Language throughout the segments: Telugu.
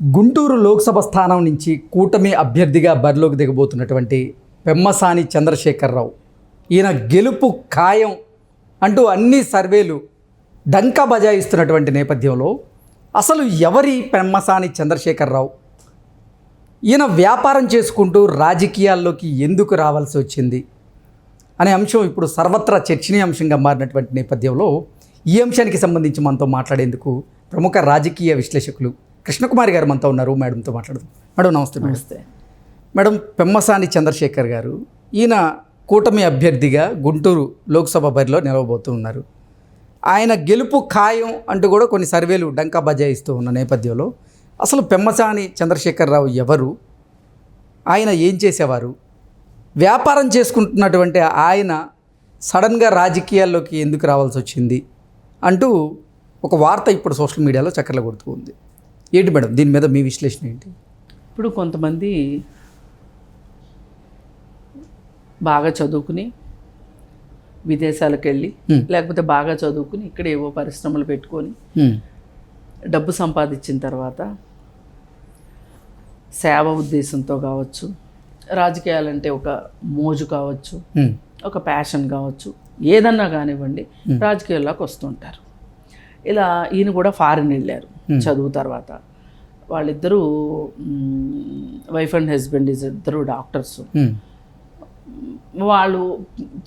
గుంటూరు లోక్సభ స్థానం నుంచి కూటమి అభ్యర్థిగా బరిలోకి దిగబోతున్నటువంటి పెమ్మసాని చంద్రశేఖరరావు ఈయన గెలుపు ఖాయం అంటూ అన్ని సర్వేలు డంకా బజాయిస్తున్నటువంటి నేపథ్యంలో అసలు ఎవరి పెమ్మసాని చంద్రశేఖరరావు, ఈయన వ్యాపారం చేసుకుంటూ రాజకీయాల్లోకి ఎందుకు రావాల్సి వచ్చింది అనే అంశం ఇప్పుడు సర్వత్రా చర్చనీయాంశంగా మారినటువంటి నేపథ్యంలో ఈ అంశానికి సంబంధించి మనతో మాట్లాడేందుకు ప్రముఖ రాజకీయ విశ్లేషకులు కృష్ణకుమారి గారు మనతో ఉన్నారు. మేడంతో మాట్లాడదాం. మేడం నమస్తే. నమస్తే మేడం, పెమ్మసాని చంద్రశేఖర్ గారు ఈయన కూటమి అభ్యర్థిగా గుంటూరు లోక్సభ బరిలో నిలవబోతూ ఉన్నారు. ఆయన గెలుపు ఖాయం అంటూ కూడా కొన్ని సర్వేలు డంకా బజాయిస్తూ ఉన్న నేపథ్యంలో అసలు పెమ్మసాని చంద్రశేఖరరావు ఎవరు, ఆయన ఏం చేసేవారు, వ్యాపారం చేసుకుంటున్నటువంటి ఆయన సడన్గా రాజకీయాల్లోకి ఎందుకు రావాల్సి వచ్చింది అంటూ ఒక వార్త ఇప్పుడు సోషల్ మీడియాలో చక్కర్లు కొడుతూ ఉంది. ఏంటి మేడం దీని మీద మీ విశ్లేషణ ఏంటి? ఇప్పుడు కొంతమంది బాగా చదువుకుని విదేశాలకు వెళ్ళి లేకపోతే బాగా చదువుకుని ఇక్కడ ఏవో పరిశ్రమలు పెట్టుకొని డబ్బు సంపాదించిన తర్వాత సేవ ఉద్దేశంతో కావచ్చు, రాజకీయాలంటే ఒక మోజు కావచ్చు, ఒక ప్యాషన్ కావచ్చు, ఏదన్నా కానివ్వండి రాజకీయాల్లోకి వస్తుంటారు. ఇలా ఈయన కూడా ఫారిన్ వెళ్ళారు చదువు తర్వాత. వాళ్ళిద్దరూ వైఫ్ అండ్ హస్బెండ్ ఇద్దరు డాక్టర్స్. వాళ్ళు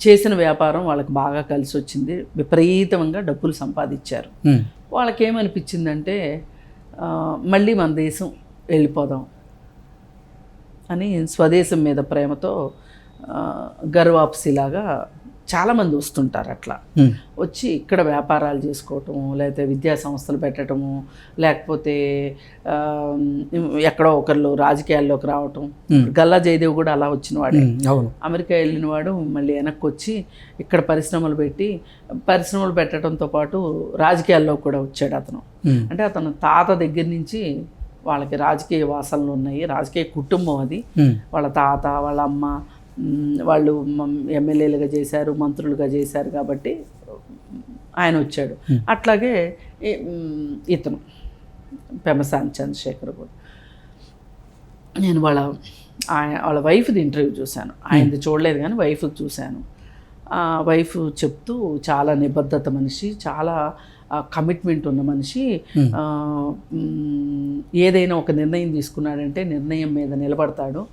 చేసిన వ్యాపారం వాళ్ళకి బాగా కలిసి వచ్చింది, విపరీతంగా డబ్బులు సంపాదించారు. వాళ్ళకేమనిపించిందంటే మళ్ళీ మన దేశం వెళ్ళిపోదాం అని స్వదేశం మీద ప్రేమతో గర్వాప్సిలాగా చాలామంది వస్తుంటారు. అట్లా వచ్చి ఇక్కడ వ్యాపారాలు చేసుకోవటము, లేకపోతే విద్యా సంస్థలు పెట్టడము, లేకపోతే ఎక్కడో ఒకళ్ళు రాజకీయాల్లోకి రావటం. గల్లా జయదేవ్ కూడా అలా వచ్చిన వాడే. అవును, అమెరికా వెళ్ళిన వాడు మళ్ళీ వెనక్కి వచ్చి ఇక్కడ పరిశ్రమలు పెట్టడంతో పాటు రాజకీయాల్లో కూడా వచ్చాడు అతను. అంటే అతను తాత దగ్గర నుంచి వాళ్ళకి రాజకీయ వాసనలు ఉన్నాయి, రాజకీయ కుటుంబం అది. వాళ్ళ తాత, వాళ్ళ అమ్మ వాళ్ళు ఎమ్మెల్యేలుగా చేశారు, మంత్రులుగా చేశారు, కాబట్టి ఆయన వచ్చాడు. అట్లాగే ఇతను పెమ్మసాని చంద్రశేఖర్ కూడా. నేను వాళ్ళ వైఫ్ది ఇంటర్వ్యూ చూశాను, ఆయనది చూడలేదు కానీ వైఫ్ది చూశాను. వైఫ్ చెప్తూ చాలా నిబద్ధత మనిషి, చాలా కమిట్మెంట్ ఉన్న మనిషి. ఏదైనా ఒక నిర్ణయం తీసుకున్నాడంటే నిర్ణయం మీద నిలబడతాడు.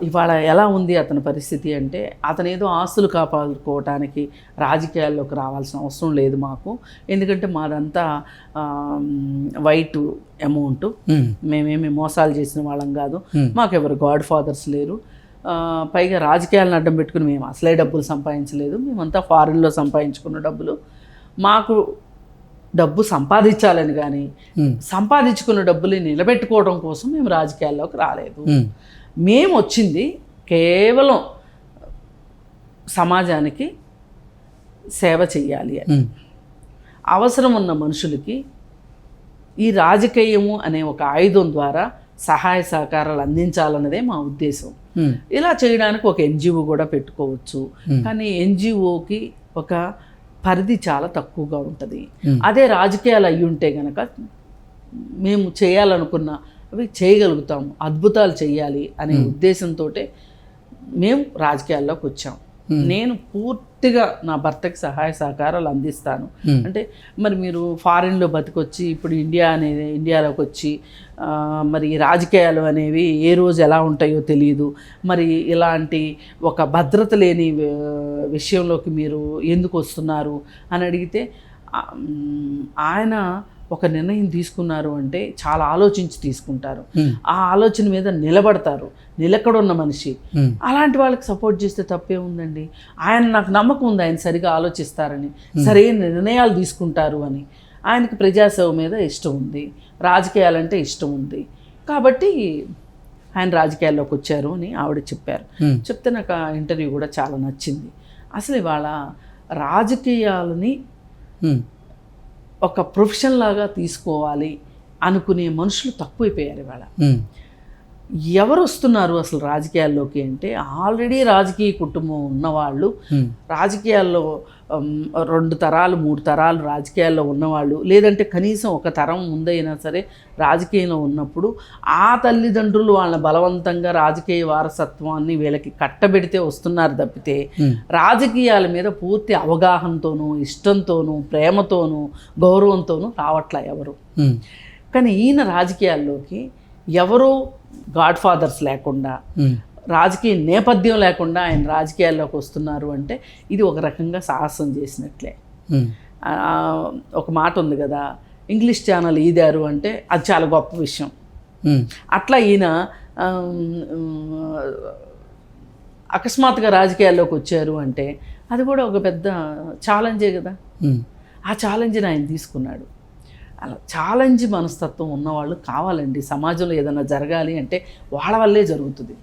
ఇవాళ ఎలా ఉంది అతని పరిస్థితి అంటే, అతను ఏదో ఆస్తులు కాపాడుకోవటానికి రాజకీయాల్లోకి రావాల్సిన అవసరం లేదు మాకు, ఎందుకంటే మాదంతా వైట్ అమౌంట్, మేమేమి మోసాలు చేసిన వాళ్ళం కాదు, మాకెవరు గాడ్ ఫాదర్స్ లేరు, పైగా రాజకీయాలను అడ్డం పెట్టుకుని మేము అసలే డబ్బులు సంపాదించలేదు, మేమంతా ఫారిన్లో సంపాదించుకున్న డబ్బులు, మాకు డబ్బు సంపాదించాలని కానీ సంపాదించుకున్న డబ్బులు నిలబెట్టుకోవడం కోసం మేము రాజకీయాల్లోకి రాలేదు. మేము వచ్చింది కేవలం సమాజానికి సేవ చెయ్యాలి అని, అవసరం ఉన్న మనుషులకి ఈ రాజకీయము అనే ఒక ఆయుధం ద్వారా సహాయ సహకారాలు అందించాలన్నదే మా ఉద్దేశం. ఇలా చేయడానికి ఒక ఎన్జిఓ కూడా పెట్టుకోవచ్చు, కానీ ఎన్జిఓకి ఒక పరిధి చాలా తక్కువగా ఉంటుంది. అదే రాజకీయాలు అయ్యి ఉంటే కనుక మేము చేయాలనుకున్న అవి చేయగలుగుతాము, అద్భుతాలు చేయాలి అనే ఉద్దేశంతో మేము రాజకీయాల్లోకి వచ్చాం. నేను పూర్తిగా నా భర్తకి సహాయ సహకారాలు అందిస్తాను. అంటే మరి మీరు ఫారిన్లో బతికొచ్చి ఇప్పుడు ఇండియాలోకి వచ్చి మరి రాజకీయాలు అనేవి ఏ రోజు ఎలా ఉంటాయో తెలియదు, మరి ఇలాంటి ఒక భద్రత లేని విషయంలోకి మీరు ఎందుకు వస్తున్నారు అని అడిగితే, ఆయన ఒక నిర్ణయం తీసుకున్నారు అంటే చాలా ఆలోచించి తీసుకుంటారు, ఆ ఆలోచన మీద నిలబడతారు, నిలకడున్న మనిషి. అలాంటి వాళ్ళకి సపోర్ట్ చేస్తే తప్పే ఉందండి. నాకు నమ్మకం ఉంది ఆయన సరిగా ఆలోచిస్తారని, సరైన నిర్ణయాలు తీసుకుంటారు అని. ఆయనకి ప్రజాసేవ మీద ఇష్టం ఉంది, రాజకీయాలంటే ఇష్టం ఉంది, కాబట్టి ఆయన రాజకీయాల్లోకి వచ్చారు అని ఆవిడ చెప్పారు. చెప్తే నాకు ఆ ఇంటర్వ్యూ కూడా చాలా నచ్చింది. అసలు ఇవాళ రాజకీయాలని ఒక ప్రొఫెషన్ లాగా తీసుకోవాలి అనుకునే మనుషులు తక్కువైపోయారు ఇవాళ. ఎవరు వస్తున్నారు అసలు రాజకీయాల్లోకి అంటే, ఆల్రెడీ రాజకీయ కుటుంబం ఉన్నవాళ్ళు రాజకీయాల్లో 2 తరాలు 3 తరాలు రాజకీయాల్లో ఉన్నవాళ్ళు, లేదంటే కనీసం ఒక తరం ముందైనా సరే రాజకీయంలో ఉన్నప్పుడు ఆ తల్లిదండ్రులు వాళ్ళ బలవంతంగా రాజకీయ వారసత్వాన్ని వీళ్ళకి కట్టబెడితే వస్తున్నారు తప్పితే రాజకీయాల మీద పూర్తి అవగాహనతోనూ ఇష్టంతోనూ ప్రేమతోనూ గౌరవంతోనూ రావట్లే ఎవరు. కానీ ఈయన రాజకీయాల్లోకి ఎవరో గాడ్ ఫాదర్స్ లేకుండా రాజకీయ నేపథ్యం లేకుండా ఆయన రాజకీయాల్లోకి వస్తున్నారు అంటే ఇది ఒక రకంగా సాహసం చేసినట్లే. ఒక మాట ఉంది కదా, ఇంగ్లీష్ ఛానల్ ఈదారు అంటే అది చాలా గొప్ప విషయం. అట్లా ఈయన అకస్మాత్తుగా రాజకీయాల్లోకి వచ్చారు అంటే అది కూడా ఒక పెద్ద ఛాలెంజే కదా. ఆ ఛాలెంజ్ని ఆయన తీసుకున్నాడు. అలా ఛాలెంజ్ మనస్తత్వం ఉన్నవాళ్ళు కావాలండి. సమాజంలో ఏదైనా జరగాలి అంటే వాళ్ళ వల్లే జరుగుతుంది.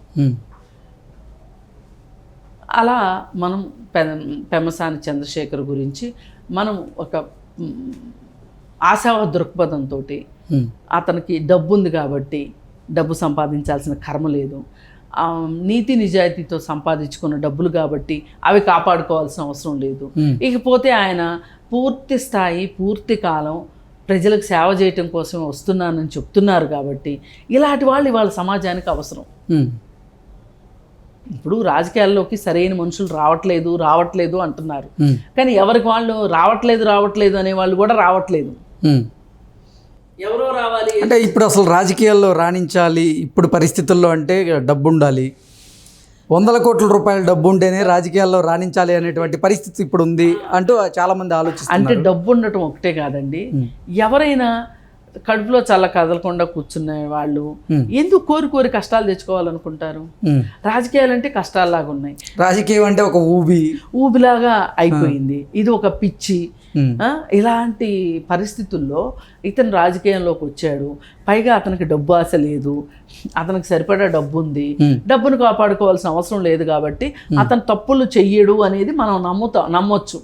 అలా మనం పెమ్మసాని చంద్రశేఖర్ గురించి మనం ఒక ఆశావాద దృక్పథంతో అతనికి డబ్బు ఉంది కాబట్టి డబ్బు సంపాదించాల్సిన కర్మ లేదు, నీతి నిజాయితీతో సంపాదించుకున్న డబ్బులు కాబట్టి అవి కాపాడుకోవాల్సిన అవసరం లేదు, ఇకపోతే ఆయన పూర్తి స్థాయి పూర్తి కాలం ప్రజలకు సేవ చేయటం కోసం వస్తున్నానని చెప్తున్నారు కాబట్టి ఇలాంటి వాళ్ళు ఇవాళ సమాజానికి అవసరం. ఇప్పుడు రాజకీయాల్లోకి సరైన మనుషులు రావట్లేదు అంటున్నారు, కానీ ఎవరికి వాళ్ళు రావట్లేదు అనే వాళ్ళు కూడా రావట్లేదు. ఎవరో రావాలి అంటే ఇప్పుడు అసలు రాజకీయాల్లో రాణించాలి ఇప్పుడు పరిస్థితుల్లో అంటే డబ్బు ఉండాలి, 100 కోట్ల రూపాయల డబ్బు ఉంటేనే రాజకీయాల్లో రాణించాలి అనేటువంటి పరిస్థితి ఇప్పుడు ఉంది అంటూ చాలామంది ఆలోచిస్తారు. అంటే డబ్బు ఉండటం ఒకటే కాదండి, ఎవరైనా కడుపులో చల్ల కదలకుండా కూర్చునే వాళ్ళు ఎందుకు కోరి కష్టాలు తెచ్చుకోవాలనుకుంటారు? రాజకీయాలంటే కష్టాల్లాగా ఉన్నాయి. రాజకీయం అంటే ఒక ఊబిలాగా అయిపోయింది, ఇది ఒక పిచ్చి. ఇలాంటి పరిస్థితుల్లో ఇతను రాజకీయంలోకి వచ్చాడు. పైగా అతనికి డబ్బు ఆశ లేదు, అతనికి సరిపడా డబ్బు ఉంది, డబ్బును కాపాడుకోవాల్సిన అవసరం లేదు కాబట్టి అతను తప్పులు చెయ్యడు అనేది మనం నమ్మొచ్చు.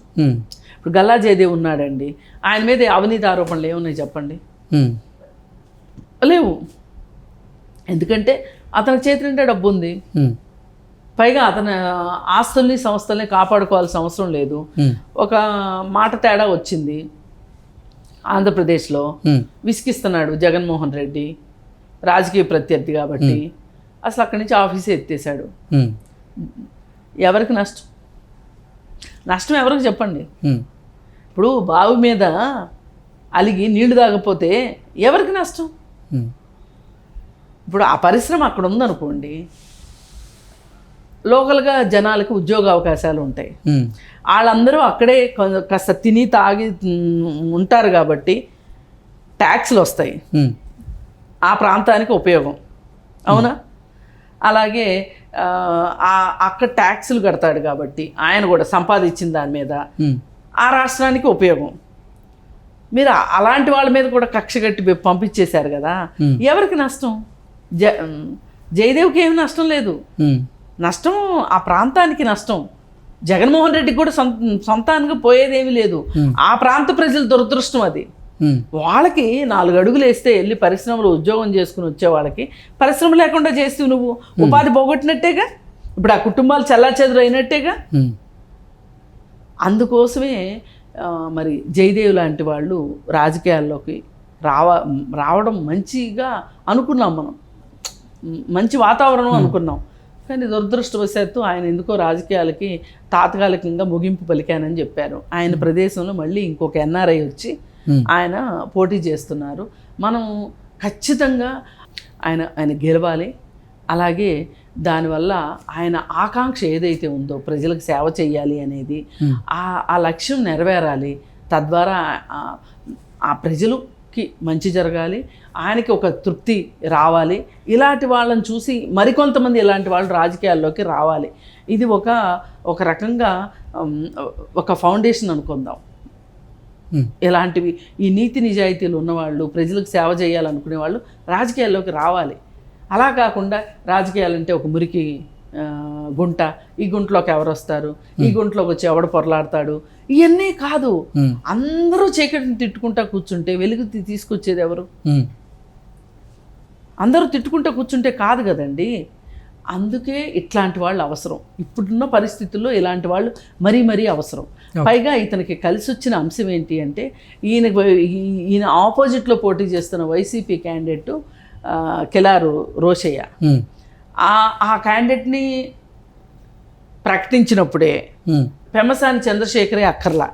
ఇప్పుడు గల్లా జయదేవ్ ఉన్నాడండి, ఆయన మీద అవినీతి ఆరోపణలు ఏమున్నాయి చెప్పండి? లేవు. ఎందుకంటే అతని చేతి నిండా డబ్బు ఉంది, పైగా అతని ఆస్తుల్ని సంస్థల్ని కాపాడుకోవాల్సిన అవసరం లేదు. ఒక మాట తేడా వచ్చింది, ఆంధ్రప్రదేశ్లో విసిగిస్తున్నాడు జగన్మోహన్ రెడ్డి రాజకీయ ప్రత్యర్థి కాబట్టి, అసలు అక్కడి నుంచి ఆఫీసే ఎత్తేసాడు. ఎవరికి నష్టం? నష్టం ఎవరికి చెప్పండి? ఇప్పుడు బావి మీద అలిగి నీళ్లు తాగకపోతే ఎవరికి నష్టం? ఇప్పుడు ఆ పరిశ్రమ అక్కడ ఉందనుకోండి, లోకల్గా జనాలకు ఉద్యోగ అవకాశాలు ఉంటాయి, వాళ్ళందరూ అక్కడే కాస్త తిని తాగి ఉంటారు కాబట్టి ట్యాక్స్లు వస్తాయి, ఆ ప్రాంతానికి ఉపయోగం, అవునా? అలాగే అక్కడ ట్యాక్సులు కడతాడు కాబట్టి ఆయన కూడా సంపాదించిన దాని మీద ఆ రాష్ట్రానికి ఉపయోగం. మీరు అలాంటి వాళ్ళ మీద కూడా కక్ష కట్టి పంపించేశారు కదా, ఎవరికి నష్టం? జయదేవ్కి ఏమి నష్టం లేదు, నష్టం ఆ ప్రాంతానికి నష్టం. జగన్మోహన్ రెడ్డికి కూడా సొంతానికి పోయేదేమీ లేదు, ఆ ప్రాంత ప్రజల దురదృష్టం అది. వాళ్ళకి 4 అడుగులు వేస్తే వెళ్ళి పరిశ్రమలో ఉద్యోగం చేసుకుని వచ్చే వాళ్ళకి పరిశ్రమ లేకుండా చేస్తూ నువ్వు ఉపాధి పోగొట్టినట్టేగా, ఇప్పుడు ఆ కుటుంబాలు చెల్లాచెదురు అయినట్టేగా. అందుకోసమే మరి జయదేవ్ లాంటి వాళ్ళు రాజకీయాల్లోకి రావడం మంచిగా అనుకున్నాం, మనం మంచి వాతావరణం అనుకున్నాం. కానీ దురదృష్టవశాత్తు ఆయన ఎందుకో రాజకీయాలకి తాత్కాలికంగా ముగింపు పలికానని చెప్పారు. ఆయన ప్రదేశంలో మళ్ళీ ఇంకొక ఎన్ఆర్ఐ వచ్చి ఆయన పోటీ చేస్తున్నారు. మనం ఖచ్చితంగా ఆయన గెలవాలి. అలాగే దానివల్ల ఆయన ఆకాంక్ష ఏదైతే ఉందో ప్రజలకు సేవ చేయాలి అనేది, ఆ లక్ష్యం నెరవేరాలి. తద్వారా ఆ ప్రజలకి మంచి జరగాలి, ఆయనకి ఒక తృప్తి రావాలి. ఇలాంటి వాళ్ళని చూసి మరికొంతమంది ఇలాంటి వాళ్ళు రాజకీయాల్లోకి రావాలి. ఇది ఒక రకంగా ఒక ఫౌండేషన్ అనుకుందాం. ఇలాంటివి ఈ నీతి నిజాయితీలు ఉన్నవాళ్ళు, ప్రజలకు సేవ చేయాలనుకునే వాళ్ళు రాజకీయాల్లోకి రావాలి. అలా కాకుండా రాజకీయాలంటే ఒక మురికి గుంట, ఈ గుంటలోకి ఎవరు వస్తారు, ఈ గుంటలోకి వచ్చి ఎవడు పొరలాడతాడు, ఇవన్నీ కాదు. అందరూ చీకటిని తిట్టుకుంటా కూర్చుంటే వెలుగు తీసుకొచ్చేది ఎవరు? అందరూ తిట్టుకుంటూ కూర్చుంటే కాదు కదండి. అందుకే ఇట్లాంటి వాళ్ళు అవసరం. ఇప్పుడున్న పరిస్థితుల్లో ఇలాంటి వాళ్ళు మరీ మరీ అవసరం. పైగా ఇతనికి కలిసి వచ్చిన అంశం ఏంటి అంటే ఈయన ఆపోజిట్లో పోటీ చేస్తున్న వైసీపీ క్యాండిడేట్ కిలారు రోషయ్య. ఆ క్యాండిడేట్ని ప్రకటించినప్పుడే పెమ్మసాని చంద్రశేఖరే అక్కర్లా,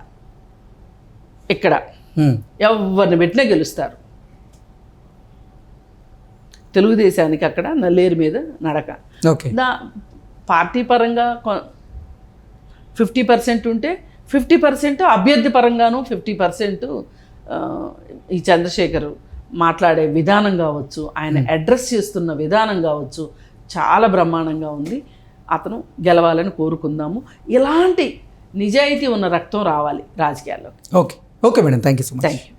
ఇక్కడ ఎవరిని పెట్టినా గెలుస్తారు. తెలుగుదేశానికి అక్కడ నల్లేరు మీద నడక. పార్టీ పరంగా 50% ఉంటే 50% అభ్యర్థి పరంగాను 50% ఈ చంద్రశేఖర్ మాట్లాడే విధానం కావచ్చు, ఆయన అడ్రస్ చేస్తున్న విధానం కావచ్చు, చాలా బ్రహ్మాండంగా ఉంది. అతను గెలవాలని కోరుకుందాము. ఇలాంటి నిజాయితీ ఉన్న రక్తం రావాలి రాజకీయాల్లో. Okay madam, thank you so much. Thank you.